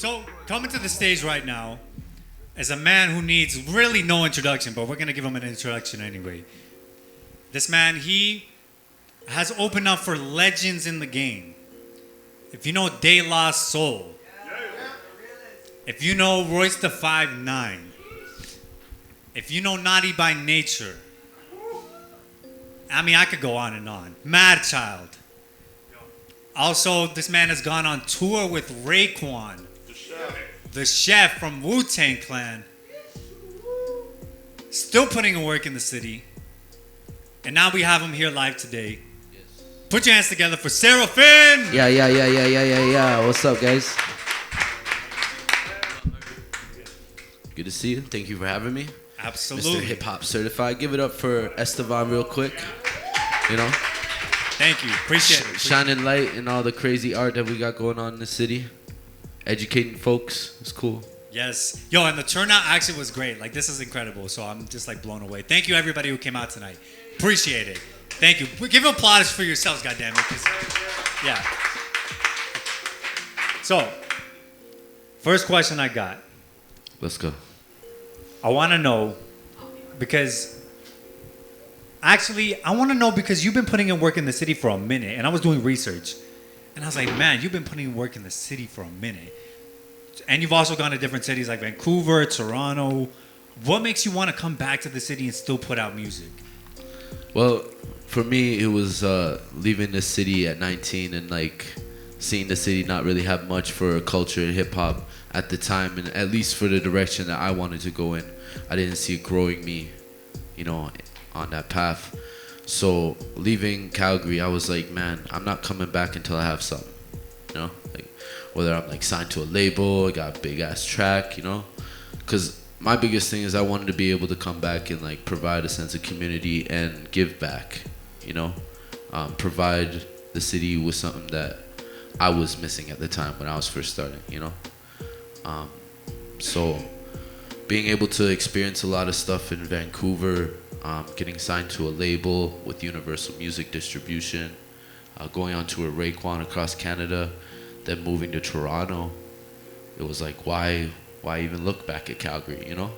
So, coming to the stage right now is a man who needs really no introduction, but we're going to give him an introduction anyway. This man, he has opened up for legends in the game. If you know De La Soul, if you know Royce the 5'9", if you know Naughty by Nature, I mean, I could go on and on. Mad Child. Also, this man has gone on tour with Raekwon, the chef from Wu-Tang Clan. Still putting in work in the city. And now we have him here live today. Put your hands together for Sarafin! Yeah. What's up, guys? Good to see you. Thank you for having me. Absolutely. Mr. Hip Hop Certified. Give it up for Esteban real quick. You know? Thank you. Appreciate it. Shining light in all the crazy art that we got going on in the city. Educating folks. It's cool. Yes. Yo, and the turnout actually was great. Like, this is incredible. So I'm just like blown away. Thank you, everybody who came out tonight. Appreciate it. Thank you. Give applause for yourselves, goddammit. Yeah. So, first question I got. Let's go. I want to know because you've been putting in work in the city for a minute, and I was doing research, and I was like, man, you've been putting in work in the city for a minute, and you've also gone to different cities like Vancouver, Toronto. What makes you want to come back to the city and still put out music? Well, for me, it was leaving the city at 19 and like seeing the city not really have much for culture and hip hop at the time, and at least for the direction that I wanted to go in. I didn't see it growing me, you know, on that path. So leaving Calgary, I was like, man, I'm not coming back until I have something, you know, like whether I'm like signed to a label, I got a big ass track, you know, because my biggest thing is I wanted to be able to come back and like provide a sense of community and give back, you know, provide the city with something that I was missing at the time when I was first starting, you know. So being able to experience a lot of stuff in Vancouver, getting signed to a label with Universal Music Distribution, going on tour with Raekwon across Canada, then moving to Toronto, it was like, why even look back at Calgary, you know?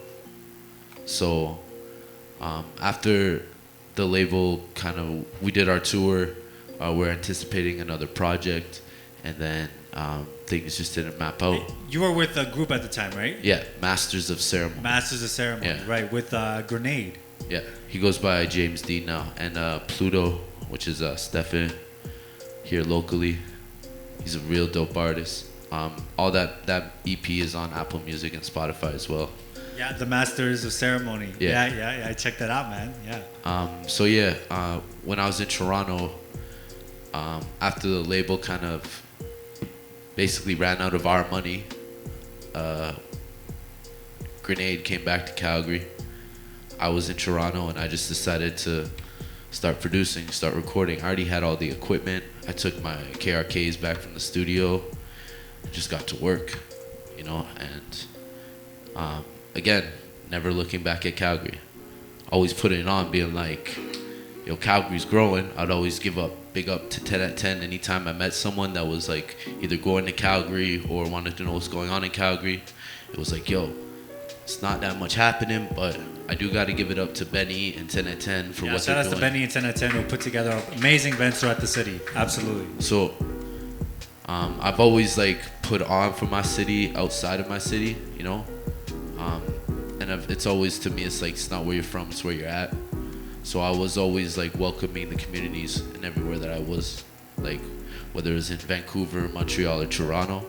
So after the label we did our tour, we're anticipating another project, and then things just didn't map out. You were with a group at the time, right? Yeah, Masters of Ceremony. Masters of Ceremony, Yeah. right, with Grenade. Yeah, he goes by James D now, and Pluto, which is Stefan here locally. He's a real dope artist. All that EP is on Apple Music and Spotify as well. Yeah, the Masters of Ceremony. Yeah. I checked that out, man. Yeah. When I was in Toronto, after the label kind of basically ran out of our money, Grenade came back to Calgary. I was in Toronto, and I just decided to start producing, start recording. I already had all the equipment. I took my KRKs back from the studio and just got to work, you know, and again, never looking back at Calgary. Always putting it on, being like, yo, Calgary's growing. I'd always give up, big up to 10 at 10 anytime I met someone that was like either going to Calgary or wanted to know what's going on in Calgary. It was like, yo, it's not that much happening, but I do got to give it up to Benny and 10 at 10 for what they're doing. Shout out to Benny and 10 at 10 who put together an amazing events throughout the city. Absolutely. So I've always like put on for my city outside of my city, you know, and it's always, to me, it's like, it's not where you're from, it's where you're at. So I was always like welcoming the communities and everywhere that I was, like whether it was in Vancouver, Montreal, or Toronto.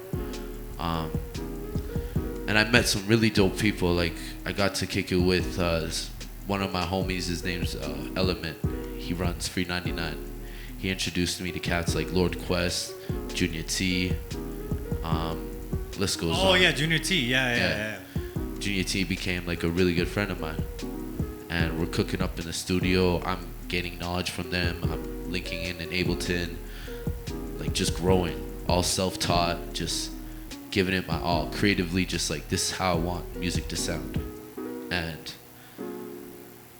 And I met some really dope people. Like I got to kick it with one of my homies. His name's Element. He runs Free 99. He introduced me to cats like Lord Quest, Junior T. List goes on. Oh yeah, Junior T. Yeah. Junior T became like a really good friend of mine, and we're cooking up in the studio. I'm gaining knowledge from them. I'm linking in Ableton, like just growing, all self-taught, just giving it my all creatively, just like, this is how I want music to sound. And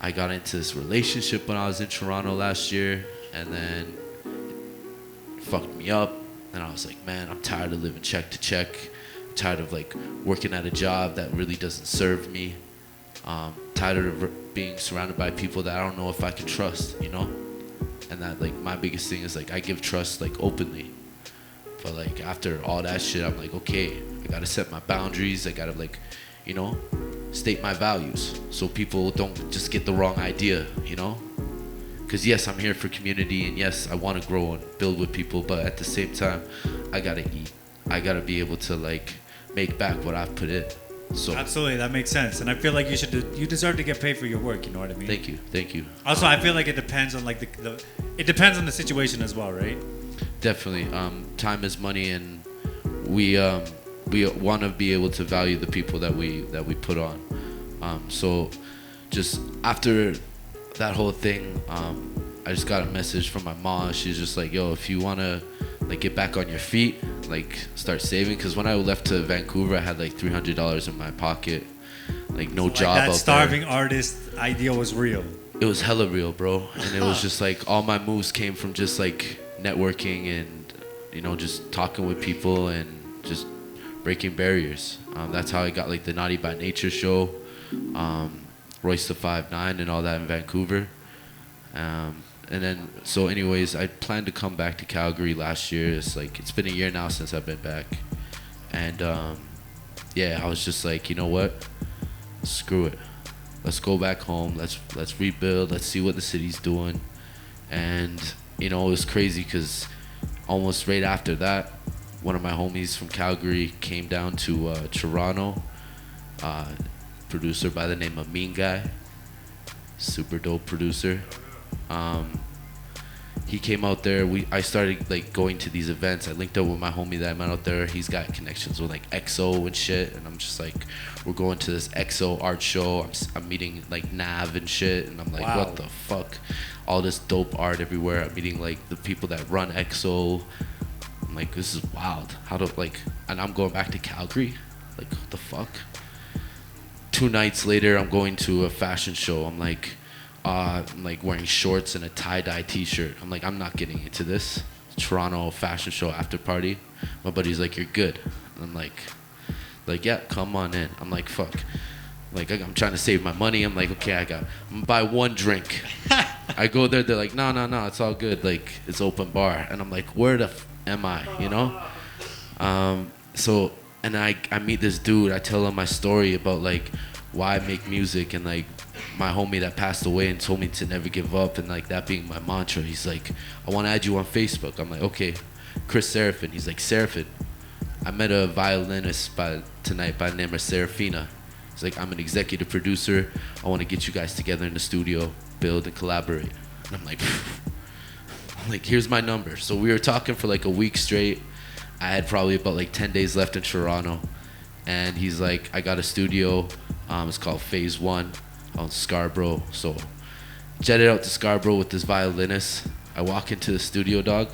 I got into this relationship when I was in Toronto last year, and then it fucked me up, and I was like, man, I'm tired of living check to check. tired of like working at a job that really doesn't serve me. Tired of being surrounded by people that I don't know if I can trust, you know? And that like my biggest thing is like I give trust like openly. But like after all that shit, I'm like, okay, I gotta set my boundaries. I gotta like, you know, state my values so people don't just get the wrong idea, you know? Because yes, I'm here for community, and yes, I want to grow and build with people, but at the same time, I gotta eat. I gotta be able to like make back what I've put in. So Absolutely, that makes sense, and I feel like you deserve to get paid for your work. You know what I mean? thank you. Also, I feel like it depends on like it depends on the situation as well, right? Definitely. Time is money, and we want to be able to value the people that we put on. So just after that whole thing, I just got a message from my mom. She's just like, yo, if you want to like get back on your feet, like start saving. Because when I left to Vancouver, I had like $300 in my pocket, like no job that out starving there. artist idea was real. It was hella real, bro. And it was just like all my moves came from just like networking and, you know, just talking with people and just breaking barriers. That's how I got like the Naughty by Nature show, Royce the 5'9" and all that in Vancouver. And then, so anyways, I planned to come back to Calgary last year. It's like, it's been a year now since I've been back. And yeah, I was just like, you know what? Screw it. Let's go back home. Let's rebuild. Let's see what the city's doing. And, you know, it was crazy because almost right after that, one of my homies from Calgary came down to Toronto. Producer by the name of Mean Guy. Super dope producer. He came out there. I started like going to these events. I linked up with my homie that I met out there. He's got connections with like EXO and shit, and I'm just like, we're going to this EXO art show. I'm meeting like Nav and shit, and I'm like, Wow. what the fuck? All this dope art everywhere. I'm meeting like the people that run EXO. I'm like, this is wild. How do like? And I'm going back to Calgary. Like, what the fuck? 2 nights later, I'm going to a fashion show. I'm like wearing shorts and a tie-dye t-shirt. I'm like, I'm not getting into this Toronto fashion show after party. My buddy's like, you're good. And I'm like, yeah, come on in. I'm like, fuck. Like, I'm trying to save my money. I'm like, okay, I'm gonna buy 1 drink. I go there, they're like, no, it's all good. Like, it's open bar. And I'm like, where the am I, you know? So, and I meet this dude. I tell him my story about like why I make music, and like my homie that passed away and told me to never give up, and like that being my mantra. He's like, I want to add you on Facebook. I'm like, okay. Chris Sarafin. He's like, Sarafin, I met a violinist tonight by the name of Sarafina. He's like, I'm an executive producer. I want to get you guys together in the studio, build and collaborate. And I'm like, here's my number. So we were talking for like a week straight. I had probably about like 10 days left in Toronto, and he's like, I got a studio. It's called Phase 1 on Scarborough. So jetted out to Scarborough with this violinist. I walk into the studio, dog.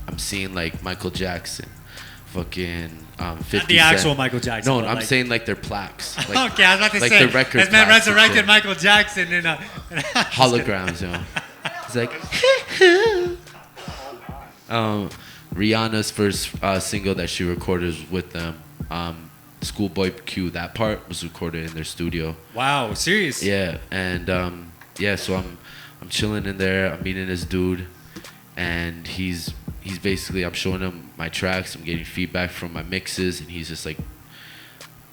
I'm seeing like Michael Jackson, fucking 50 Not the Cent. actual Michael Jackson. No, but, I'm like, saying like their plaques. Like, okay, I was about to like say, the record this man plaques and resurrected shit. Michael Jackson in a Holograms, you know. It's like Rihanna's first single that she recorded was with them. Schoolboy Q. That part was recorded in their studio. Wow, serious? Yeah, and yeah, so I'm chilling in there. I'm meeting this dude, and he's basically, I'm showing him my tracks. I'm getting feedback from my mixes, and he's just like,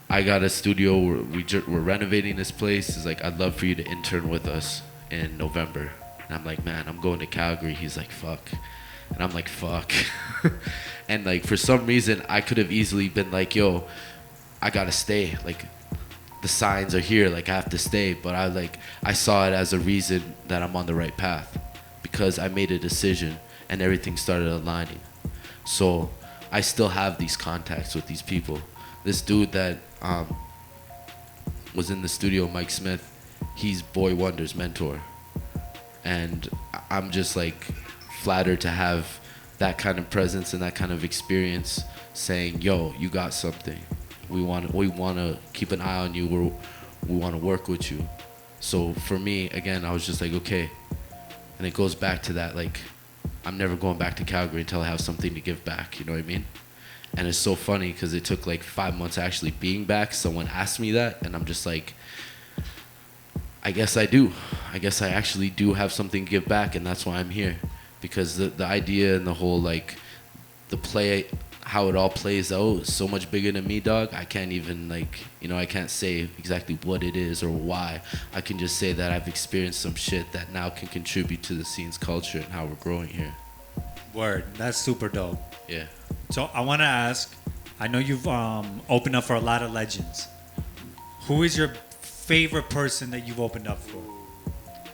I got a studio. We're renovating this place. He's like, I'd love for you to intern with us in November. And I'm like, man, I'm going to Calgary. He's like, fuck. And I'm like, fuck. And like, for some reason, I could have easily been like, yo, I gotta stay. Like, the signs are here. Like, I have to stay. But I saw it as a reason that I'm on the right path, because I made a decision and everything started aligning. So I still have these contacts with these people. This dude that was in the studio, Mike Smith, he's Boy Wonder's mentor. And I'm just like flattered to have that kind of presence and that kind of experience, saying, yo, you got something. We want to keep an eye on you. We want to work with you. So for me, again, I was just like, okay. And it goes back to that, like, I'm never going back to Calgary until I have something to give back, you know what I mean? And it's so funny because it took like 5 months actually being back. Someone asked me that, and I'm just like, I guess I do. I guess I actually do have something to give back, and that's why I'm here. Because the idea and the whole, like, the play, how it all plays out is so much bigger than me, dog. I can't even, like, you know, I can't say exactly what it is or why. I can just say that I've experienced some shit that now can contribute to the scene's culture and how we're growing here. Word. That's super dope. Yeah. So I want to ask, I know you've opened up for a lot of legends. Who is your favorite person that you've opened up for?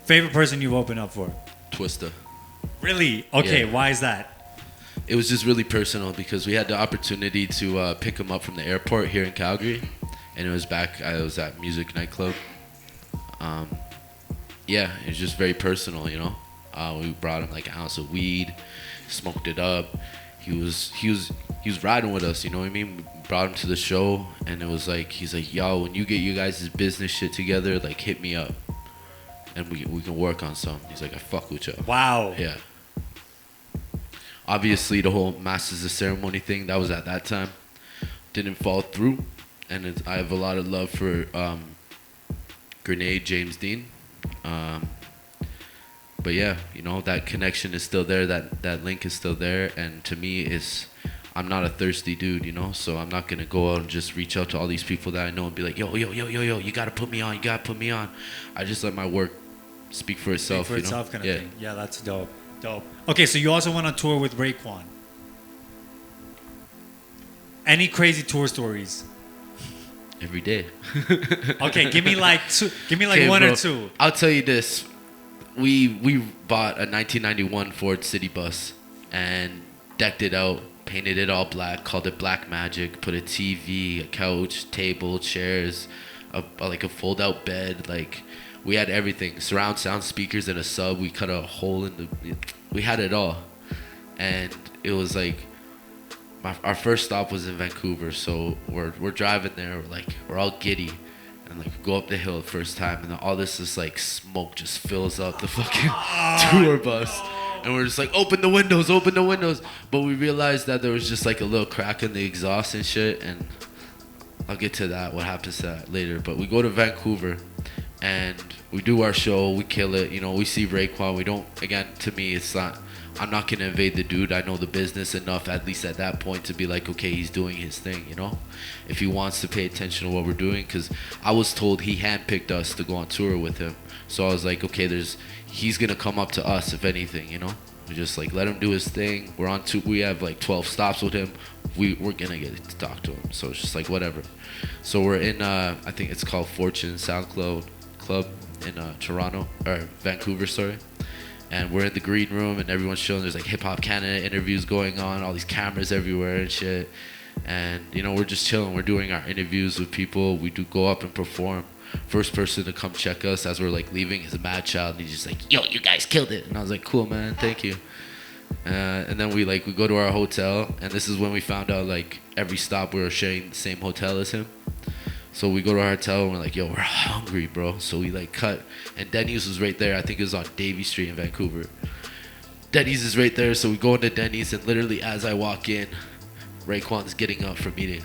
Favorite person you've opened up for? Twista. Really? Okay, Yeah. why is that? It was just really personal because we had the opportunity to pick him up from the airport here in Calgary, and it was back. I was at Music Nightclub. Yeah, it was just very personal, you know. We brought him like an ounce of weed, smoked it up. He was riding with us, you know what I mean? We brought him to the show, and it was like, he's like, yo, when you get you guys' business shit together, like, hit me up, and we can work on something. He's like, I fuck with you. Wow. Yeah. Obviously, the whole Masters of Ceremony thing, that was at that time, didn't fall through, and I have a lot of love for Grenade James Dean. But yeah, you know, that connection is still there, that link is still there, and to me, I'm not a thirsty dude, you know, so I'm not gonna go out and just reach out to all these people that I know and be like, yo, you gotta put me on, I just let my work speak for itself, Speak for you know? itself kind of thing. Yeah, that's dope. Dope. Okay, so you also went on tour with Raekwon. Any crazy tour stories? Every day. Okay, give me like two. Give me like Okay, one bro, or two. I'll tell you this. We bought a 1991 Ford City bus and decked it out, painted it all black, called it Black Magic, put a TV, a couch, table, chairs, like a fold-out bed, like we had everything. Surround sound speakers and a sub. We cut a hole in we had it all. And it was like our first stop was in Vancouver, so we're driving there, we're all giddy. And like go up the hill the first time, and then all this is like smoke just fills up the fucking tour bus, and we're just like, open the windows. But we realized that there was just like a little crack in the exhaust and shit, and I'll get to that, what happens to that later. But we go to Vancouver, and we do our show, we kill it, you know, we see Raekwon. We don't, again, to me, it's not, I'm not gonna invade the dude. I know the business enough, at least at that point, to be like, okay, he's doing his thing, you know? If he wants to pay attention to what we're doing, because I was told he handpicked us to go on tour with him. So I was like, okay, he's gonna come up to us, if anything, you know? We just like, let him do his thing. We're on tour, we have like 12 stops with him. We're gonna get to talk to him. So it's just like, whatever. So we're in, I think it's called Fortune SoundCloud Club in Toronto, or Vancouver, sorry. And we're in the green room, and everyone's chilling. There's like Hip Hop Canada interviews going on, all these cameras everywhere and shit. And you know, we're just chilling. We're doing our interviews with people. We do go up and perform. First person to come check us as we're like leaving is a Mad Child, and he's just like, "Yo, you guys killed it." And I was like, "Cool, man, thank you." And then we go to our hotel, and this is when we found out like every stop we were sharing the same hotel as him. So we go to our hotel and we're like, yo, we're hungry, bro. So we like cut, and Denny's was right there. I think it was on Davie Street in Vancouver. Denny's is right there, so we go into Denny's, and literally as I walk in, Raekwon's getting up from eating.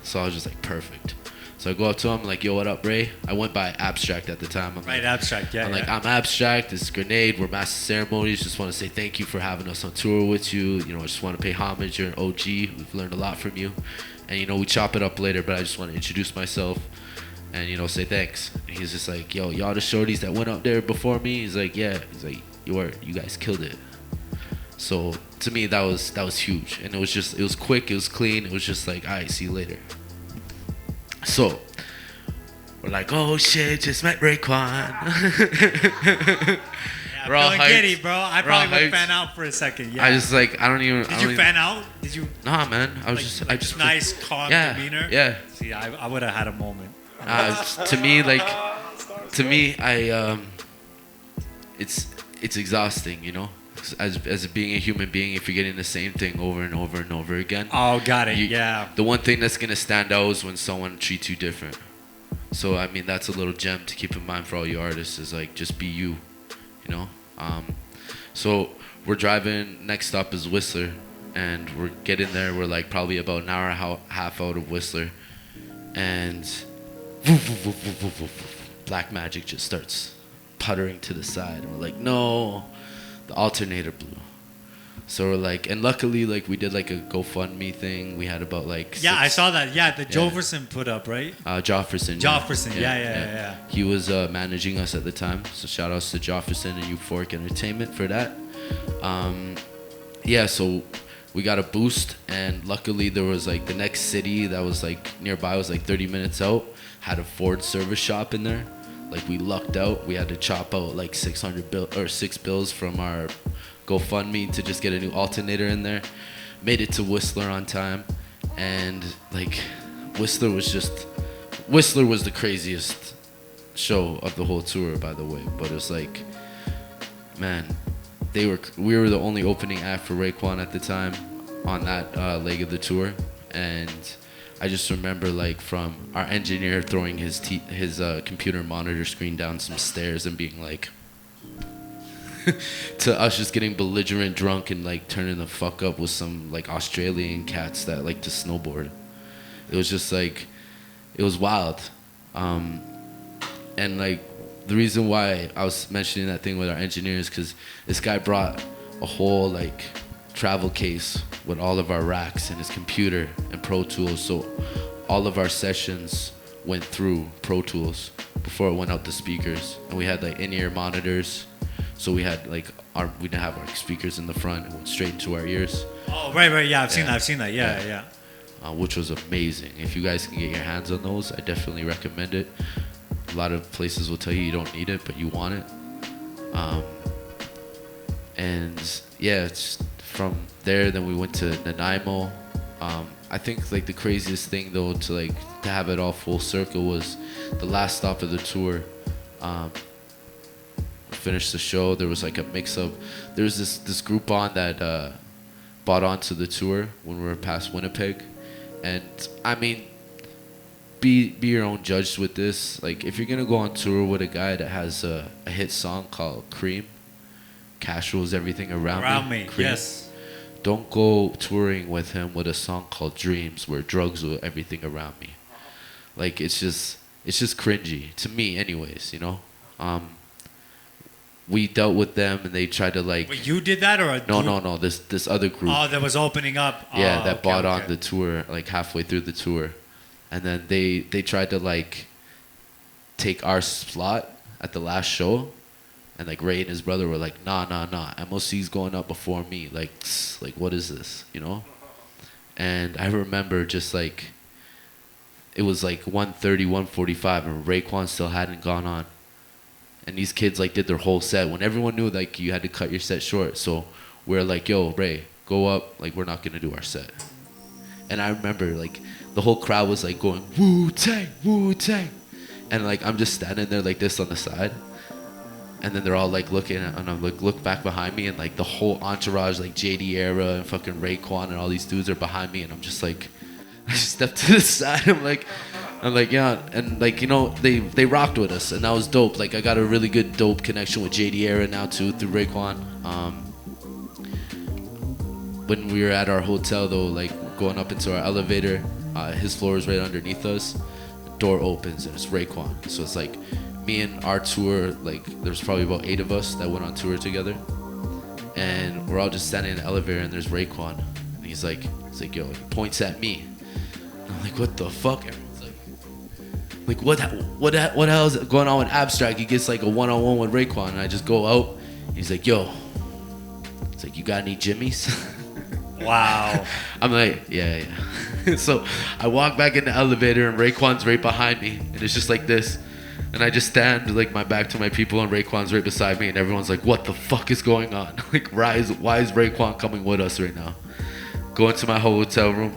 So I was just like, perfect. So I go up to him, like, yo, what up, Ray? I went by Abstract at the time. I'm Right, like, Abstract, yeah. I'm like, I'm Abstract, this is Grenade, we're Master Ceremonies. Just want to say thank you for having us on tour with you. You know, I just want to pay homage. You're an OG. We've learned a lot from you. And, you know, we chop it up later, but I just want to introduce myself and, you know, say thanks. And he's just like, yo, y'all the shorties that went up there before me? He's like, yeah. He's like, you guys killed it. So to me, that was huge. And it was quick, it was clean. It was just like, all right, see you later. So we're like, oh shit, just met Raekwon. Yeah, We're all feeling hyped. giddy, bro. I probably would hyped. fan out for a second. Yeah. I just like, I don't even. Did you fan out? Did you? Nah, man. I was Like, I just nice, calm demeanor. Yeah. See, I would have had a moment. To me, it's exhausting, you know. As being a human being, if you're getting the same thing over and over and over again. Oh, got it. Yeah. The one thing that's gonna stand out is when someone treats you different. So I mean, that's a little gem to keep in mind for all you artists. Is like, just be you know. So we're driving. Next stop is Whistler, and we're getting there. We're like probably about an hour and a half out of Whistler, and Black Magic just starts puttering to the side, and we're like, no, the alternator blew. So we're like, and luckily, like, we did like a GoFundMe thing. We had about like I saw that. Yeah, the Jofferson put up, right? Jofferson. Yeah. He was managing us at the time, so shout outs to Jofferson and Euphoric Entertainment for that. So we got a boost, and luckily there was like the next city that was like nearby was like 30 minutes out, had a Ford service shop in there. Like, we lucked out. We had to chop out like 6 bills from our GoFundMe to just get a new alternator in there. Made it to Whistler on time, and like Whistler was the craziest show of the whole tour, by the way. But it was like, man, we were the only opening act for Raekwon at the time on that leg of the tour, and I just remember like from our engineer throwing his computer monitor screen down some stairs and being like, to us just getting belligerent drunk and like turning the fuck up with some like Australian cats that like to snowboard. It was just like, it was wild. And like the reason why I was mentioning that thing with our engineers, because this guy brought a whole like travel case with all of our racks and his computer and Pro Tools. So all of our sessions went through Pro Tools before it went out the speakers, and we had like in-ear monitors. So we had like we didn't have our speakers in the front; it went straight into our ears. Oh, right. Yeah, I've seen that. Yeah. Which was amazing. If you guys can get your hands on those, I definitely recommend it. A lot of places will tell you don't need it, but you want it. It's from there. Then we went to Nanaimo. I think like the craziest thing though to have it all full circle was the last stop of the tour. Finished the show. There was like a mix of, there was this Groupon that bought onto the tour when we were past Winnipeg, and I mean, be your own judge with this. Like, if you're gonna go on tour with a guy that has a hit song called Cream, Cash Rules Everything Around Me, Cream, yes, don't go touring with him with a song called Dreams, where drugs rule everything around me. Like, it's just cringy to me, anyways. You know. We dealt with them, and they tried to like. Wait, you did that, or a no. This other group. Oh, that was opening up. Yeah, that bought on the tour like halfway through the tour, and then they tried to like take our slot at the last show, and like Ray and his brother were like, nah. M.O.C's going up before me. Like what is this? You know. And I remember just like, it was like 1:30, 1:45, and Raekwon still hadn't gone on. And these kids like did their whole set when everyone knew like you had to cut your set short. So we're like, yo, Ray, go up. Like, we're not gonna do our set. And I remember like the whole crowd was like going, Wu-Tang, Wu-Tang. And like I'm just standing there like this on the side. And then they're all like looking, and I'm like, look back behind me, and like the whole entourage, like JD Era and fucking Raekwon and all these dudes are behind me, and I'm just like, I just stepped to the side. I'm like, yeah, and like, you know, they rocked with us, and that was dope. Like, I got a really good dope connection with JD Era now too through Raekwon. When we were at our hotel though, like going up into our elevator, his floor is right underneath us. The door opens and it's Raekwon. So it's like me and our tour, like there's probably about 8 of us that went on tour together, and we're all just standing in the elevator, and there's Raekwon, and he's like, yo, he points at me. And I'm like, what the fuck? Like, what the hell is going on with Abstract? He gets like a one-on-one with Raekwon, and I just go out. He's like, yo. He's like, you got any jimmies? Wow. I'm like, yeah. So I walk back in the elevator, and Raekwon's right behind me, and it's just like this. And I just stand like my back to my people, and Raekwon's right beside me, and everyone's like, what the fuck is going on? Like, why is Raekwon coming with us right now? Go into my hotel room,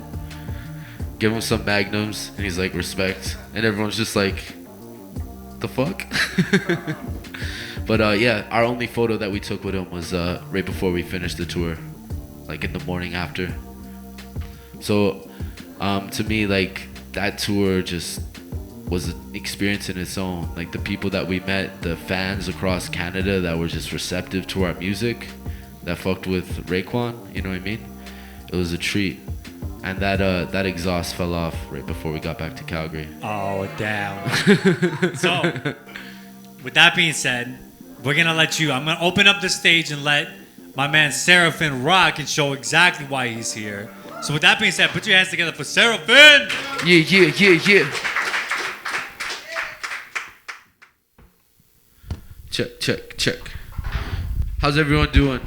give him some magnums, and he's like, respect. And everyone's just like, the fuck? But yeah, our only photo that we took with him was right before we finished the tour, like in the morning after. So to me, like, that tour just was an experience in its own. Like, the people that we met, the fans across Canada that were just receptive to our music, that fucked with Raekwon, you know what I mean? it was a treat. And that exhaust fell off right before we got back to Calgary. Oh, damn. So, with that being said, I'm going to open up the stage and let my man Sarafin rock and show exactly why he's here. So with that being said, put your hands together for Sarafin. Yeah. Check. How's everyone doing?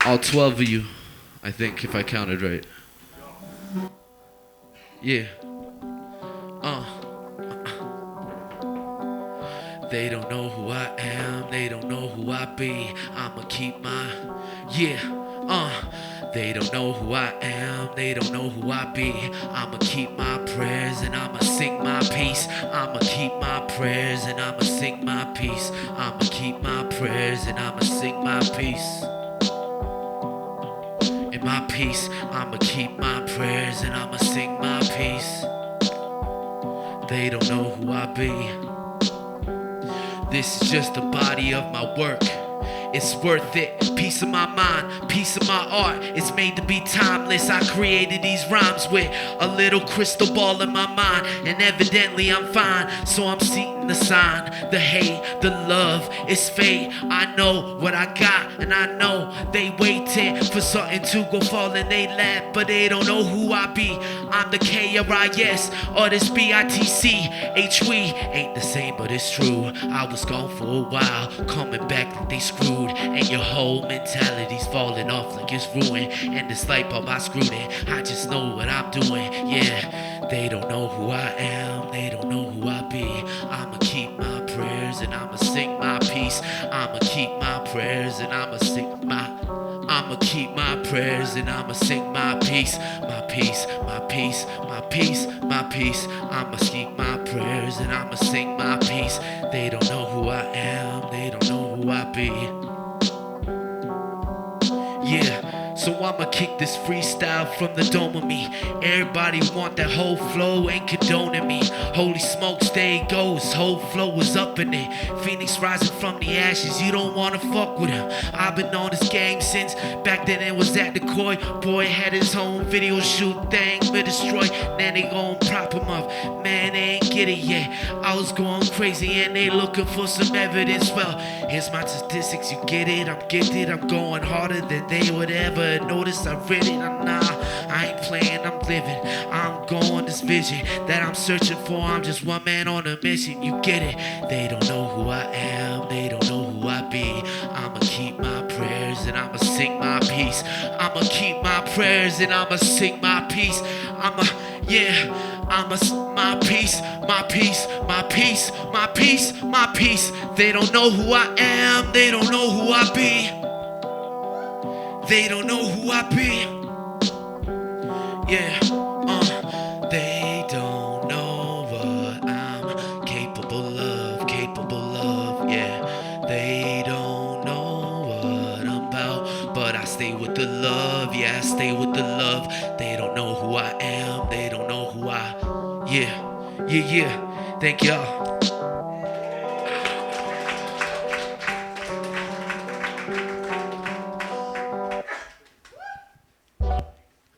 All 12 of you, I think, if I counted right. Yeah. They don't know who I am, they don't know who I be. I'ma keep my, They don't know who I am, they don't know who I be. I'ma keep my prayers and I'ma sing my peace. I'ma keep my prayers and I'ma sing my peace. I'ma keep my prayers and I'ma sing my peace. In my peace, I'ma keep my prayers and I'ma sing my peace. They don't know who I be. This is just the body of my work. It's worth it. Piece of my mind, piece of my art. It's made to be timeless. I created these rhymes with a little crystal ball in my mind. And evidently I'm fine. So I'm seeing the sign, the hate, the love. It's fate. I know what I got. And I know they waiting for something to go fall in they lap. But they don't know who I be. I'm the K-R-I-S or this B-I-T-C-H. We ain't the same, but it's true. I was gone for a while. Coming back like they screwed. And your whole mentality's falling off like it's ruined. And this light bulb I screwed in. I just know what I'm doing. Yeah, they don't know who I am. They don't know who I be. I'ma keep my prayers and I'ma sing my peace. I'ma keep my prayers and I'ma sing my. I'ma keep my prayers and I'ma sing my peace. My peace, my peace, my peace, my peace. I'ma keep my prayers and I'ma sing my peace. They don't know who I am. They don't know who I be. Yeah, so I'ma kick this freestyle from the dome of me. Everybody want that whole flow, ain't condoning me. Holy smokes, there he goes, whole flow is up in it. Phoenix rising from the ashes, you don't wanna fuck with him. I've been on this game since back then it was at the Koi. Boy had his own video shoot thing, but destroyed. Now they gon' prop him up, man, they ain't get it yet. I was going crazy and they looking for some evidence. Well, here's my statistics, you get it, I'm gifted, I'm going harder than they would ever notice. I read it, I ain't playing, I'm living. I'm going this vision that I'm searching for. I'm just one man on a mission, you get it. They don't know who I am, they don't know who I be. I'ma keep my prayers and I'ma sing my peace. I'ma keep my prayers and I'ma sing my peace. I'ma my peace, my peace, my peace, my peace, my peace. They don't know who I am, they don't know who I be. They don't know who I be. Yeah, they don't know what I'm capable of, yeah. They don't know what I'm about, but I stay with the love, yeah, I stay with the love. They don't know who I am, they don't know who yeah. Thank y'all.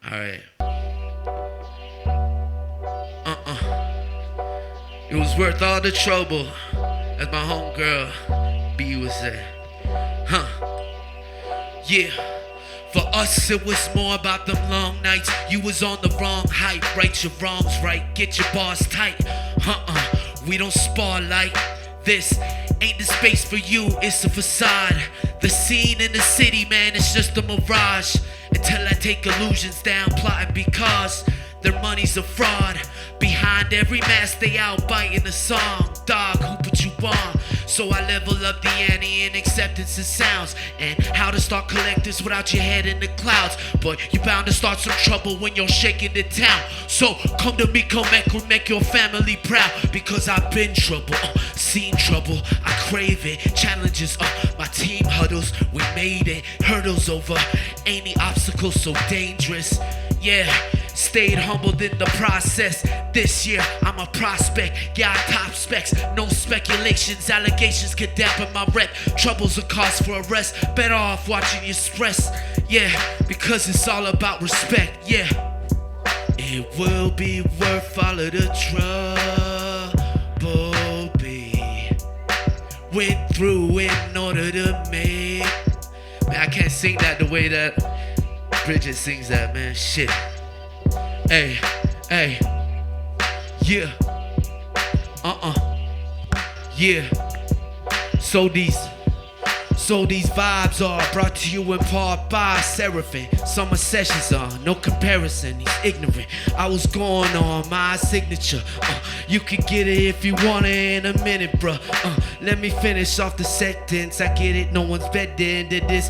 Alright. It was worth all the trouble, as my homegirl B was saying. Yeah. For us, it was more about them long nights. You was on the wrong height. Right your wrongs right. Get your bars tight. We don't spar like this. Ain't the space for you, it's a facade. The scene in the city, man, it's just a mirage. Until I take illusions down, plotting because their money's a fraud. Behind every mask, they out biting the song. Dog, who put you on? So I level up the ante and acceptance of sounds. And how to start collectors without your head in the clouds. But you're bound to start some trouble when you're shaking the town. So come to me, come make your family proud. Because I've been trouble, seen trouble, I crave it. Challenges, my team huddles, we made it. Hurdles over, any obstacle so dangerous. Yeah, stayed humbled in the process. This year, I'm a prospect. Yeah, I top specs. No speculations, allegations could dampen my rep. Trouble's a cause for arrest. Better off watching you stress. yeah, because it's all about respect, yeah. It will be worth all of the trouble, be went through in order to make. Man, I can't sing that the way that Bridget sings that, man. Shit. Hey, hey, yeah. Yeah. So these vibes are brought to you in part by Sarafin. Summer sessions are no comparison. He's ignorant. I was going on my signature. You can get it if you want it in a minute, bruh. Let me finish off the sentence. I get it. No one's better into this.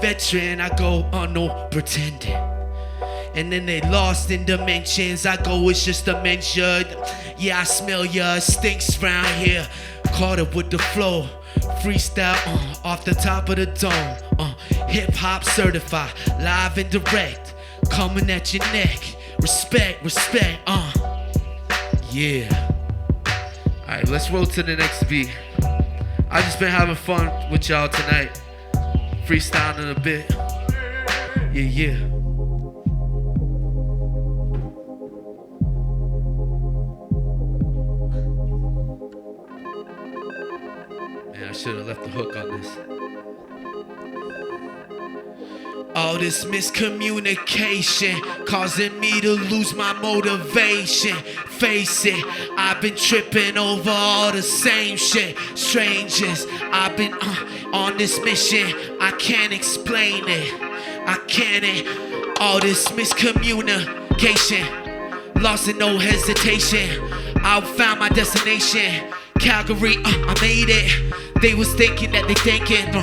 Veteran, I go no pretending. And then they lost in dimensions. I go, it's just dementia. Yeah, I smell ya, it stinks round here. Caught it with the flow. Freestyle off the top of the dome. Hip hop certified, live and direct. Coming at your neck. Respect, respect, yeah. Alright, let's roll to the next beat. I just been having fun with y'all tonight. Freestyling a bit. Yeah. Man, I should have left the hook on this. All this miscommunication causing me to lose my motivation. Face it, I've been tripping over all the same shit. Strangers, I've been on this mission. I can't explain it. I can't. All this miscommunication, lost in no hesitation. I found my destination. Calgary, I made it. They was thinking that they thinking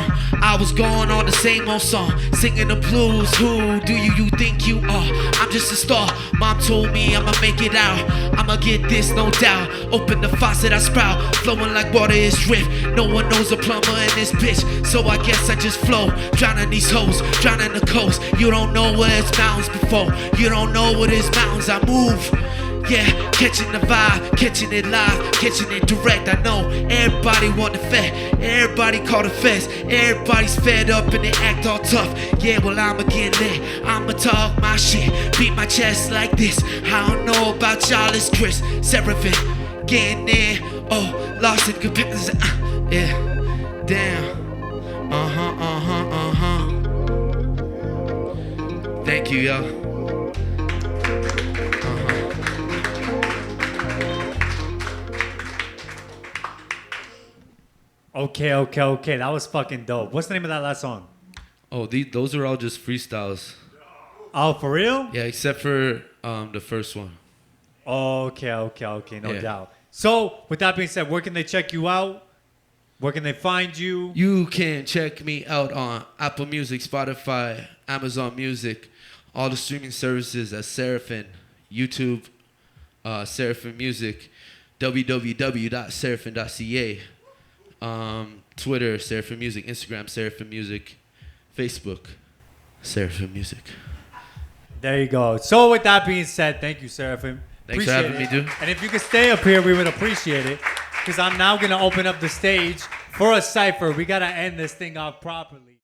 I was going on the same old song, singing the blues. Who do you think you are? I'm just a star. Mom told me I'ma make it out. I'ma get this, no doubt. Open the faucet, I sprout. Flowing like water is drift. No one knows a plumber in this bitch, so I guess I just flow. Drowning these hoes, drowning the coast. You don't know where it's mountains before. You don't know what is mountains. I move. Yeah, catching the vibe, catching it live, catching it direct. I know everybody want the fed, everybody call the feds. Everybody's fed up and they act all tough. Yeah, well I'ma get lit, I'ma talk my shit, beat my chest like this. I don't know about y'all, it's Chris Sarafin, getting in. Oh, lost in comparison. Yeah, damn. Thank you, y'all. Okay. That was fucking dope. What's the name of that last song? Oh, those are all just freestyles. Oh, for real? Yeah, except for the first one. Okay. No doubt. So, with that being said, where can they check you out? Where can they find you? You can check me out on Apple Music, Spotify, Amazon Music, all the streaming services at Sarafin, YouTube, Sarafin Music, www.sarafin.ca. Twitter, Sarafin Music, Instagram, Sarafin Music, Facebook, Sarafin Music. There you go. So with that being said, thank you, Sarafin. Thanks for having me, dude. And if you could stay up here, we would appreciate it. Because I'm now going to open up the stage for a cypher. We got to end this thing off properly.